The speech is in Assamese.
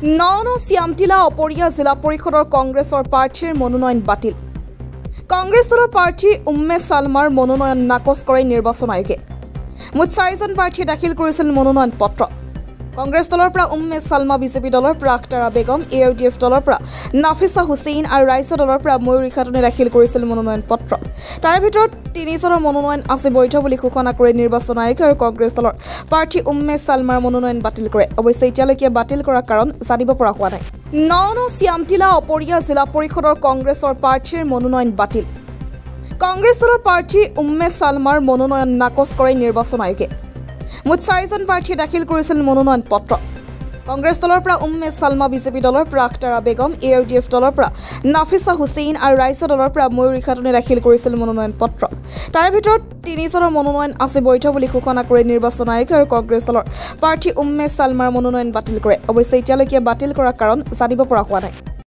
নগাঁও শ্যামটিলা অপৰিয়া জিলা পৰিষদৰ কংগ্ৰেছৰ প্ৰাৰ্থীৰ মনোনয়ন বাতিল। কংগ্ৰেছ দলৰ প্ৰাৰ্থী উম্মে সালমাৰ মনোনয়ন নাকচ কৰে নিৰ্বাচন আয়োগে। মুঠ 4জন প্ৰাৰ্থীয়ে দাখিল কৰিছিল মনোনয়ন পত্ৰ। কংগ্ৰেছ দলৰ পৰা উম্মে সালমা, বিজেপি দলৰ পৰা আখতাৰা বেগম, AUDF দলৰ পৰা নাফিছা হুছেইন আৰু ৰাইজ দলৰ পৰা ময়ূৰী খাতুনে দাখিল কৰিছিল মনোনয়ন পত্ৰ। তাৰে ভিতৰত 3জনৰ মনোনয়ন আছে বৈধ বুলি ঘোষণা কৰে নিৰ্বাচন আয়োগে আৰু কংগ্ৰেছ দলৰ প্ৰাৰ্থী উম্মে সালমাৰ মনোনয়ন বাতিল কৰে। অৱশ্যে এতিয়ালৈকে বাতিল কৰাৰ কাৰণ জানিব পৰা হোৱা নাই। নগাঁও শ্যামটিলা অপৰিয়া জিলা পৰিষদৰ কংগ্ৰেছৰ প্ৰাৰ্থীৰ মনোনয়ন বাতিল। কংগ্ৰেছ দলৰ প্ৰাৰ্থী উম্মে সালমাৰ মনোনয়ন নাকচ কৰে নিৰ্বাচন আয়োগে। মুঠ 4জন প্ৰাৰ্থীয়ে দাখিল কৰিছিল মনোনয়ন পত্ৰ। কংগ্ৰেছ দলৰ পৰা উম্মে সালমা, বিজেপি দলৰ পৰা আখতাৰা বেগম, AUDF দলৰ পৰা নাফিছা হুছেইন আৰু ৰাইজ দলৰ পৰা ময়ূৰী খাতুনে দাখিল কৰিছিল মনোনয়ন পত্ৰ। তাৰে ভিতৰত 3জনৰ মনোনয়ন আছে বৈধ বুলি ঘোষণা কৰে নিৰ্বাচন আয়োগে আৰু কংগ্ৰেছ দলৰ প্ৰাৰ্থী উম্মে সালমাৰ মনোনয়ন বাতিল কৰে। অৱশ্যে এতিয়ালৈকে বাতিল কৰাৰ কাৰণ জানিব পৰা হোৱা নাই।